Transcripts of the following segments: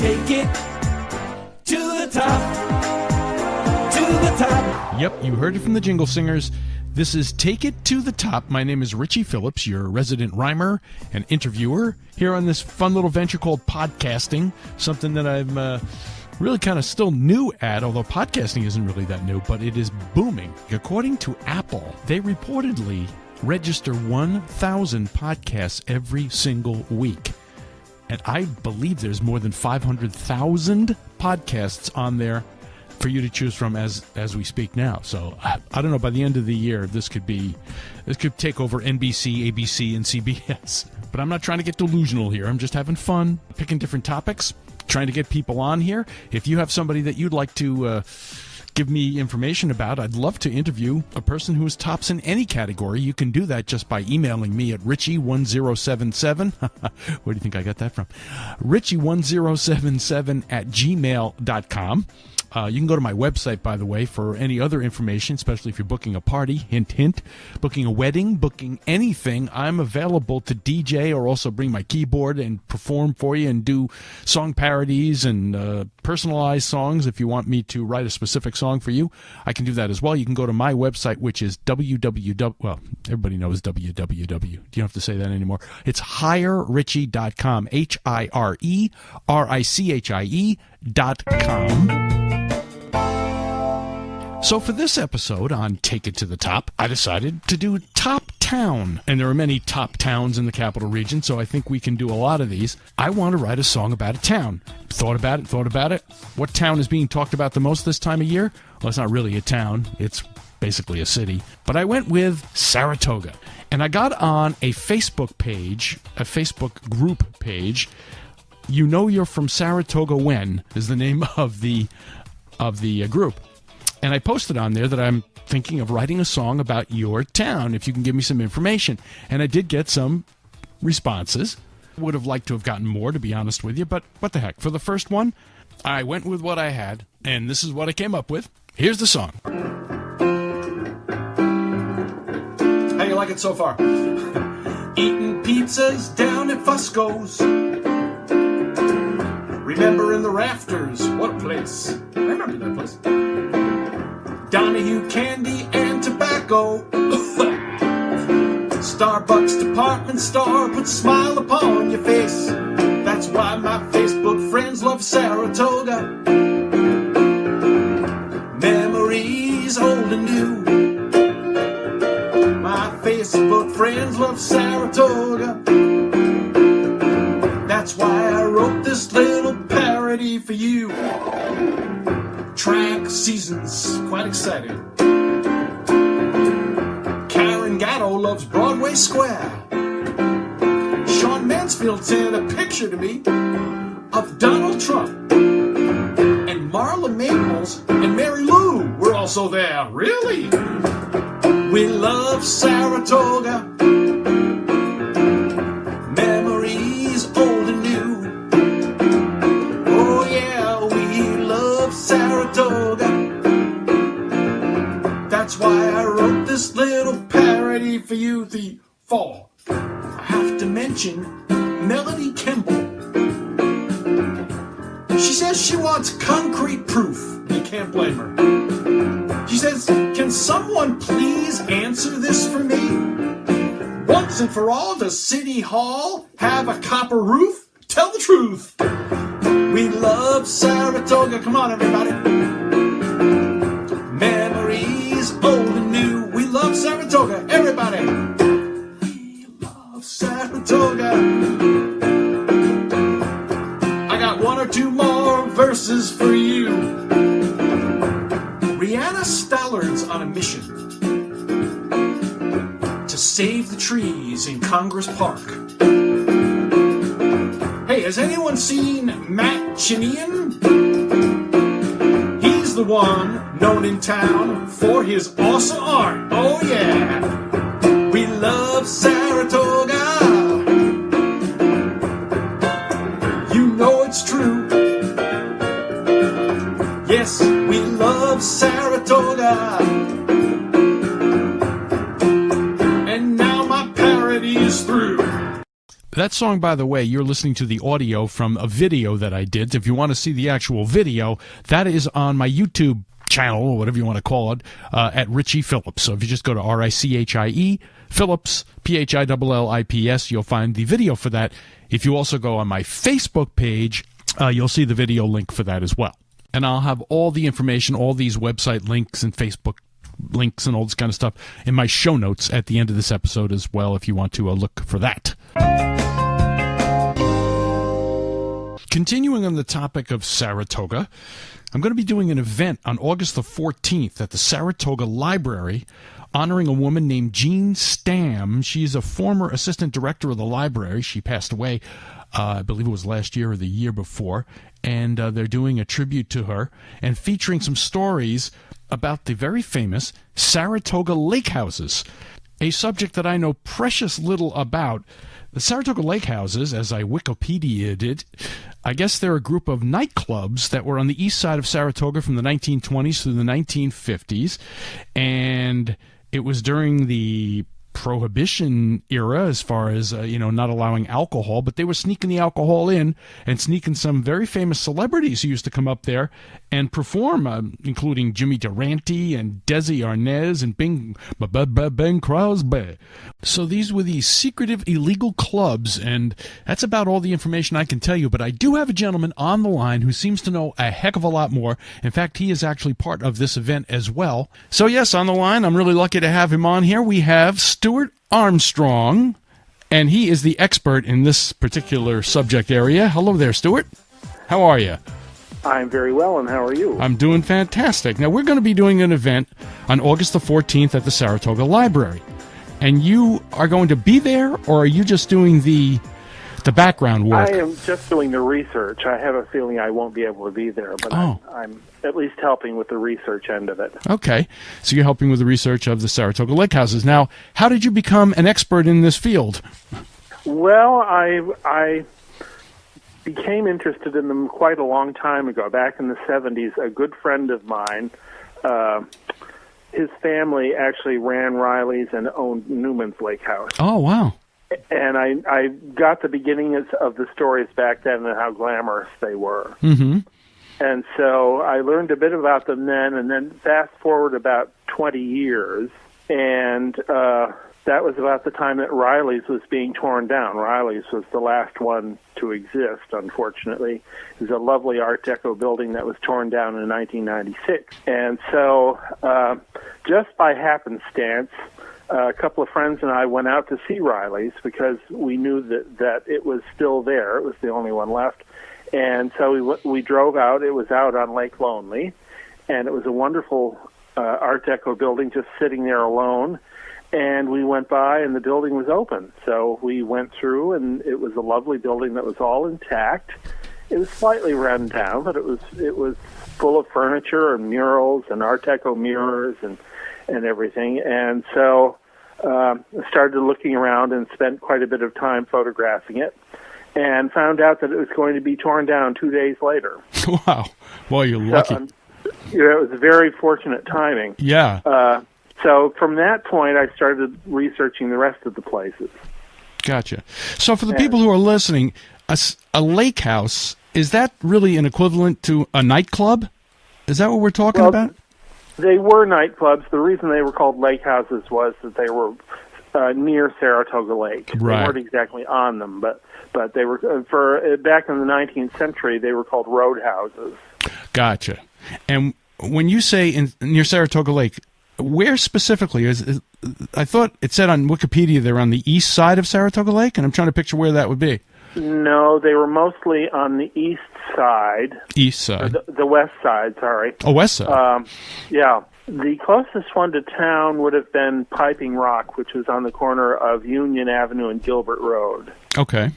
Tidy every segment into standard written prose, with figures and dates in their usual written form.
take it to the top, to the top. Yep, you heard it from the Jingle Singers. This is Take It to the Top. My name is Richie Phillips, your resident rhymer and interviewer here on this fun little venture called podcasting, something that I'm really kind of still new at, although podcasting isn't really that new, but it is booming. According to Apple, they reportedly register 1,000 podcasts every single week. And I believe there's more than 500,000 podcasts on there for you to choose from as we speak now. So I don't know, by the end of the year, this could take over NBC, ABC, and CBS. But I'm not trying to get delusional here. I'm just having fun, picking different topics, trying to get people on here. If you have somebody that you'd like to give me information about, I'd love to interview a person who is tops in any category. You can do that just by emailing me at richie1077. Where do you think I got that from? richie1077 at gmail.com. You can go to my website, by the way, for any other information, especially if you're booking a party, hint, hint, booking a wedding, booking anything. I'm available to DJ or also bring my keyboard and perform for you and do song parodies and personalized songs. If you want me to write a specific song for you, I can do that as well. You can go to my website, which is www. Well, everybody knows www. You don't have to say that anymore. It's hirerichie.com, HIRERICHIE.com. So for this episode on Take It to the Top, I decided to do Top Town. And there are many top towns in the capital region, so I think we can do a lot of these. I want to write a song about a town. Thought about it. What town is being talked about the most this time of year? Well, it's not really a town. It's basically a city. But I went with Saratoga. And I got on a Facebook page, a Facebook group page. You Know You're From Saratoga When is the name of the group. And I posted on there that I'm thinking of writing a song about your town, if you can give me some information. And I did get some responses. Would have liked to have gotten more, to be honest with you, but what the heck. For the first one, I went with what I had, and this is what I came up with. Here's the song. How you like it so far? Eating pizzas down at Fusco's. Remembering the rafters, what a place. I remember that place. Donahue candy and tobacco. Starbucks department store puts a smile upon your face. That's why my Facebook friends love Saratoga. Memories old and new. My Facebook friends love Saratoga. That's why I wrote this little parody for you. Track season's quite exciting. Karen Gatto loves Broadway Square. Sean Mansfield sent a picture to me of Donald Trump. And Marla Maples and Mary Lou were also there. Really? We love Saratoga. Memories old and new. Oh yeah, we love Saratoga. That's why I wrote this little parody for you. The fall. I have to mention Melody Kimball. She says she wants concrete proof. You can't blame her. She says, can someone please answer this for me? Once and for all, does City Hall have a copper roof? Tell the truth. We love Saratoga. Come on, everybody. Memories old and new. We love Saratoga. Everybody. We love Saratoga. I got one or two more verses for you. Rihanna Stallard's on a mission to save the trees in Congress Park. Hey, has anyone seen Matt Chinian? He's the one known in town for his awesome art. Oh yeah, we love Saratoga. You know it's true. Yes, we love Saratoga. And now my parody is through. That song, by the way, you're listening to the audio from a video that I did. If you want to see the actual video, that is on my YouTube channel, or whatever you want to call it, at Richie Phillips. So if you just go to RICHIE Phillips, PHILLIPS, you'll find the video for that. If you also go on my Facebook page, you'll see the video link for that as well. And I'll have all the information, all these website links and Facebook links and all this kind of stuff in my show notes at the end of this episode as well, if you want to look for that. Continuing on the topic of Saratoga, I'm going to be doing an event on August the 14th at the Saratoga Library honoring a woman named Jean Stamm. She's a former assistant director of the library. She passed away, I believe it was last year or the year before, and they're doing a tribute to her and featuring some stories about the very famous Saratoga Lakehouses, a subject that I know precious little about. The Saratoga Lakehouses, as I Wikipedia'd it, I guess they're a group of nightclubs that were on the east side of Saratoga from the 1920s through the 1950s, and it was during the Prohibition era as far as, not allowing alcohol, but they were sneaking the alcohol in and sneaking some very famous celebrities who used to come up there and perform, including Jimmy Durante and Desi Arnaz and Bing Crosby. So these were these secretive illegal clubs, and that's about all the information I can tell you, but I do have a gentleman on the line who seems to know a heck of a lot more. In fact, he is actually part of this event as well. So yes, on the line, I'm really lucky to have him on here. We have Stuart Armstrong, and he is the expert in this particular subject area. Hello there, Stuart. How are you? I'm very well, and how are you? I'm doing fantastic. Now, we're going to be doing an event on August the 14th at the Saratoga Library. And you are going to be there, or are you just doing the background work? I am just doing the research. I have a feeling I won't be able to be there, but I'm at least helping with the research end of it. Okay. So you're helping with the research of the Saratoga Lakehouses. Now, how did you become an expert in this field? Well, I became interested in them quite a long time ago. Back in the 70s, a good friend of mine, his family actually ran Riley's and owned Newman's Lake House. Oh, wow. And I got the beginnings of the stories back then and how glamorous they were. Mm-hmm. And so I learned a bit about them then, and then fast forward about 20 years, and that was about the time that Riley's was being torn down. Riley's was the last one to exist, unfortunately. It was a lovely Art Deco building that was torn down in 1996. And so just by happenstance, a couple of friends and I went out to see Riley's because we knew that it was still there. It was the only one left. And so we drove out. It was out on Lake Lonely, and it was a wonderful Art Deco building just sitting there alone. And we went by, and the building was open. So we went through, and it was a lovely building that was all intact. It was slightly run down, but it was full of furniture and murals and Art Deco mirrors and everything. And so I started looking around and spent quite a bit of time photographing it, and found out that it was going to be torn down 2 days later. Wow. Well, you're lucky. It was very fortunate timing. Yeah. So from that point, I started researching the rest of the places. Gotcha. So for the people who are listening, a lake house, is that really an equivalent to a nightclub? Is that what we're talking about? They were nightclubs. The reason they were called lake houses was that they were near Saratoga Lake. Right. They weren't exactly on them, but they were back in the 19th century. They were called roadhouses. Gotcha. And when you say near Saratoga Lake, where specifically I thought it said on Wikipedia they're on the east side of Saratoga Lake, and I'm trying to picture where that would be. No, they were mostly on the east side. East side. The west side, sorry. Oh, west side. Yeah. The closest one to town would have been Piping Rock, which was on the corner of Union Avenue and Gilbert Road. Okay.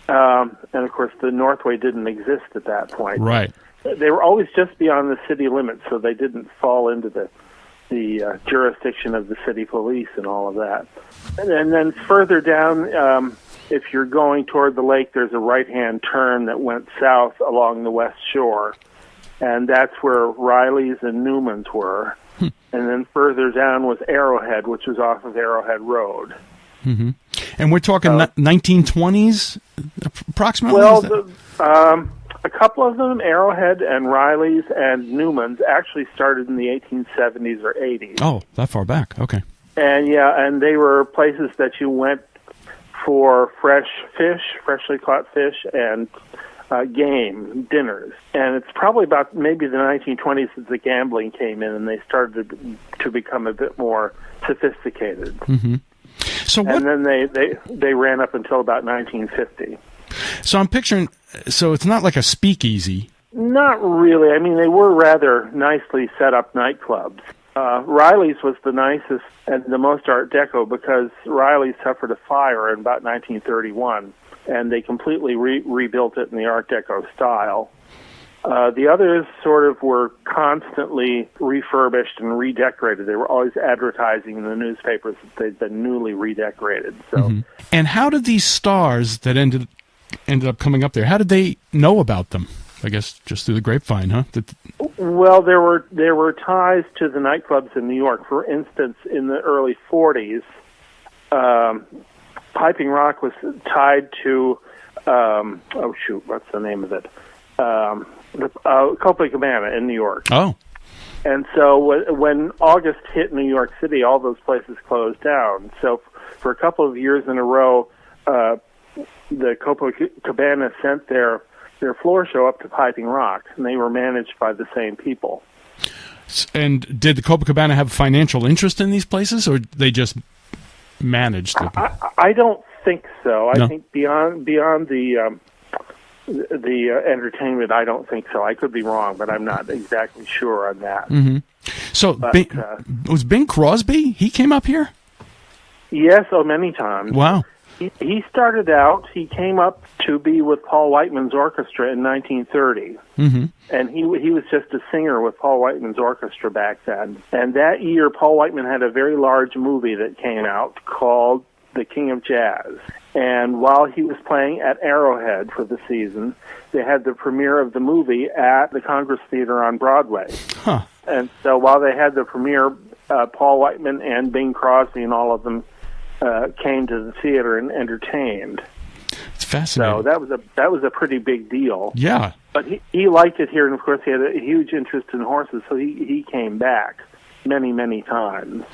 And, of course, the Northway didn't exist at that point. Right. They were always just beyond the city limits, so they didn't fall into the jurisdiction of the city police and all of that. And then further down, if you're going toward the lake, there's a right-hand turn that went south along the west shore, and that's where Riley's and Newman's were. And then further down was Arrowhead, which was off of Arrowhead Road. Mm-hmm. And we're talking 1920s, approximately? Well, a couple of them, Arrowhead and Riley's and Newman's, actually started in the 1870s or 80s. Oh, that far back. Okay. And and they were places that you went for fresh fish, freshly caught fish, and game dinners. And it's probably about maybe the 1920s that the gambling came in and they started to become a bit more sophisticated. Mm-hmm. So what, and then they ran up until about 1950. So I'm picturing, so it's not like a speakeasy. Not really. I mean, they were rather nicely set up nightclubs. Riley's was the nicest and the most Art Deco because Riley suffered a fire in about 1931, and they completely rebuilt it in the Art Deco style. The others sort of were constantly refurbished and redecorated. They were always advertising in the newspapers that they'd been newly redecorated. So, mm-hmm. And how did these stars that ended up coming up there, how did they know about them? I guess just through the grapevine, huh? Well, there were ties to the nightclubs in New York. For instance, in the early 40s, Piping Rock was tied to, what's the name of it? Copacabana in New York. Oh. And so when August hit New York City, all those places closed down. So for a couple of years in a row, the Copacabana sent their floor show up to Piping Rock, and they were managed by the same people. And did the Copacabana have financial interest in these places, or they just managed it? I don't think so. No. I think beyond the entertainment, I don't think so. I could be wrong, but I'm not exactly sure on that. Mm-hmm. So was Bing Crosby? He came up here? Yes, many times. Wow. He started out, he came up to be with Paul Whiteman's orchestra in 1930. Mm-hmm. And he was just a singer with Paul Whiteman's orchestra back then. And that year, Paul Whiteman had a very large movie that came out called The King of Jazz. And while he was playing at Arrowhead for the season, they had the premiere of the movie at the Congress Theater on Broadway. Huh. And so while they had the premiere, Paul Whiteman and Bing Crosby and all of them came to the theater and entertained. It's fascinating. So that was a pretty big deal. Yeah. But he liked it here, and of course he had a huge interest in horses, so he came back many, many times.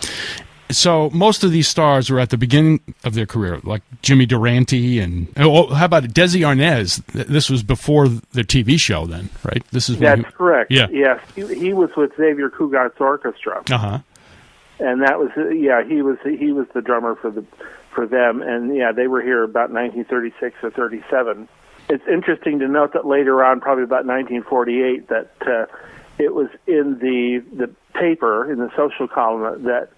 So most of these stars were at the beginning of their career, like Jimmy Durante and how about Desi Arnaz? This was before their TV show, then, right? That's correct. Yeah. Yes, he was with Xavier Cugat's orchestra. Uh-huh. And that was he was the drummer for them, and they were here about 1936 or 37. It's interesting to note that later on, probably about 1948, that it was in the paper in the social column that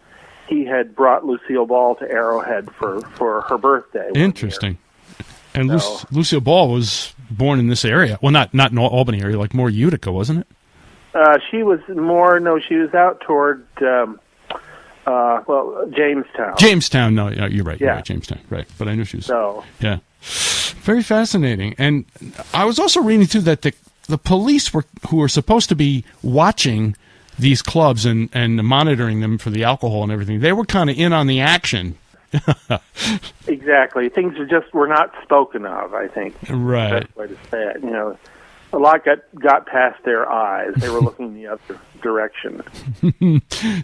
he had brought Lucille Ball to Arrowhead for her birthday. Interesting. And Lucille Ball was born in this area. Well, not in Albany area, like more Utica, wasn't it? She was she was out toward Jamestown. Jamestown, no, you're right. Yeah. You're right, Jamestown, right. But I knew she was. So. Yeah. Very fascinating. And I was also reading, too, that the police who were supposed to be watching these clubs and monitoring them for the alcohol and everything, they were kind of in on the action. Exactly. Things were not spoken of, I think. Right. That's the way to say it. A lot got past their eyes. They were looking the other direction.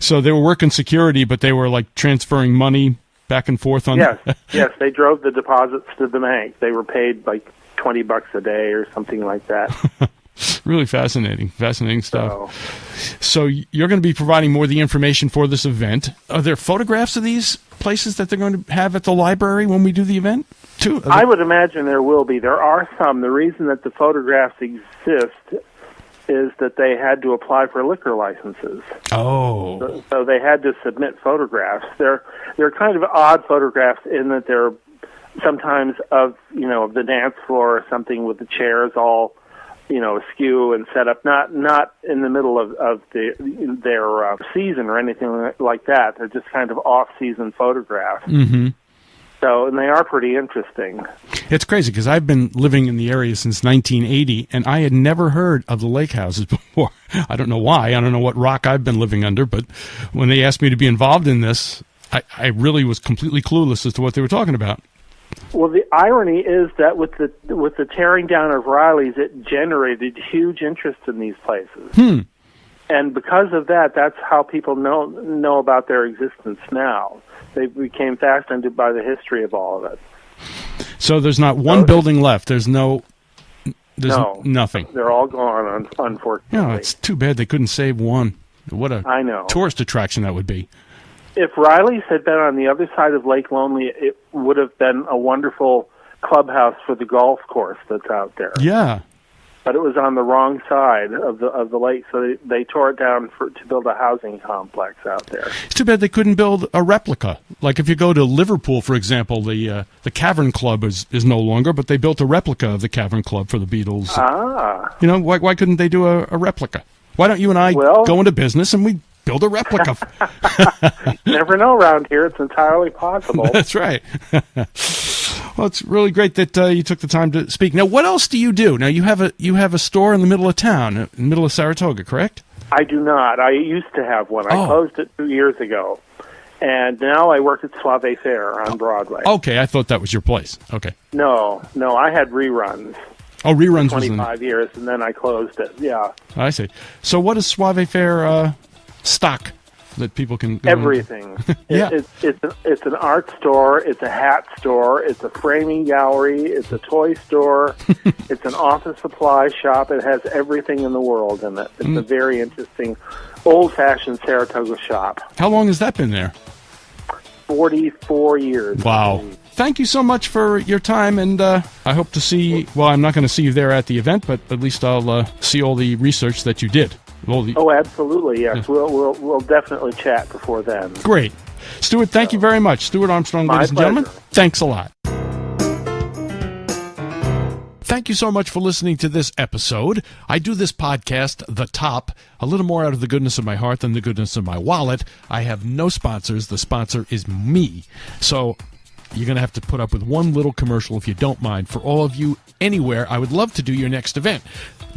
So they were working security, but they were like transferring money back and forth on. Yes. They drove the deposits to the bank. They were paid like $20 a day or something like that. Really fascinating stuff. So you're going to be providing more of the information for this event. Are there photographs of these places that they're going to have at the library when we do the event, too? I would imagine there will be. There are some. The reason that the photographs exist is that they had to apply for liquor licenses. Oh. So they had to submit photographs. They're kind of odd photographs in that they're sometimes of the dance floor or something with the chairs all askew and set up, not in the middle of their season or anything like that. They're just kind of off-season photographs. Mm-hmm. So, and they are pretty interesting. It's crazy because I've been living in the area since 1980, and I had never heard of the Lakehouses before. I don't know why. I don't know what rock I've been living under, but when they asked me to be involved in this, I really was completely clueless as to what they were talking about. Well, the irony is that with the tearing down of Riley's, it generated huge interest in these places. And because of that, that's how people know about their existence now. They became fascinated by the history of all of it. So there's not one building left. There's nothing. They're all gone, unfortunately. It's too bad they couldn't save one. What a I know. tourist attraction that would be. If Riley's had been on the other side of Lake Lonely, it would have been a wonderful clubhouse for the golf course that's out there. Yeah. But it was on the wrong side of the lake, so they tore it down to build a housing complex out there. It's too bad they couldn't build a replica. Like if you go to Liverpool, for example, the Cavern Club is no longer, but they built a replica of the Cavern Club for the Beatles. Ah. Why couldn't they do a replica? Why don't you and I go into business and we build a replica? You never know around here. It's entirely possible. That's right. Well, it's really great that you took the time to speak. Now, what else do you do? Now, you have a store in the middle of town, in the middle of Saratoga, correct? I do not. I used to have one. I closed it 2 years ago. And now I work at Suave Fair on Broadway. Okay, I thought that was your place. Okay. No, I had reruns. Oh, reruns for 25 years, and then I closed it. Yeah. I see. So what is Suave Fair stock that people can go everything? Yeah. It's an art store, it's a hat store, it's a framing gallery, it's a toy store, it's an office supply shop. It has everything in the world in it. It's a very interesting, old-fashioned Saratoga shop. How long has that been there? 44 years. Wow. Thank you so much for your time, and I hope to see, well, I'm not going to see you there at the event, but at least I'll see all the research that you did. Oh, absolutely, yes. We'll definitely chat before then. Great. Stuart, thank you very much. Stuart Armstrong, ladies and gentlemen. Thanks a lot. Thank you so much for listening to this episode. I do this podcast, The Top, a little more out of the goodness of my heart than the goodness of my wallet. I have no sponsors. The sponsor is me. So you're going to have to put up with one little commercial if you don't mind. For all of you anywhere, I would love to do your next event.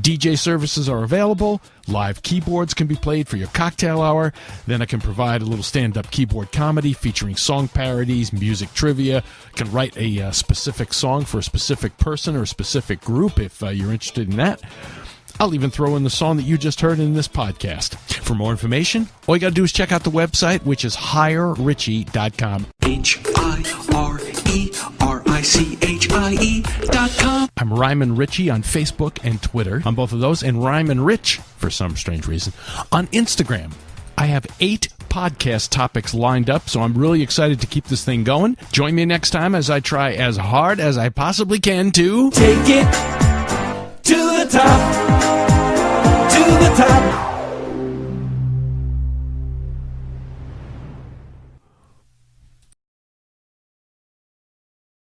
DJ services are available. Live keyboards can be played for your cocktail hour. Then I can provide a little stand-up keyboard comedy featuring song parodies, music trivia. I can write a specific song for a specific person or a specific group if you're interested in that. I'll even throw in the song that you just heard in this podcast. For more information, all you got to do is check out the website, which is HireRichie.com. HireRichie.com. I'm Ryman Ritchie on Facebook and Twitter, on both of those, and Ryman Rich, for some strange reason, on Instagram. I have 8 podcast topics lined up, so I'm really excited to keep this thing going. Join me next time as I try as hard as I possibly can to take it to the top, to the top.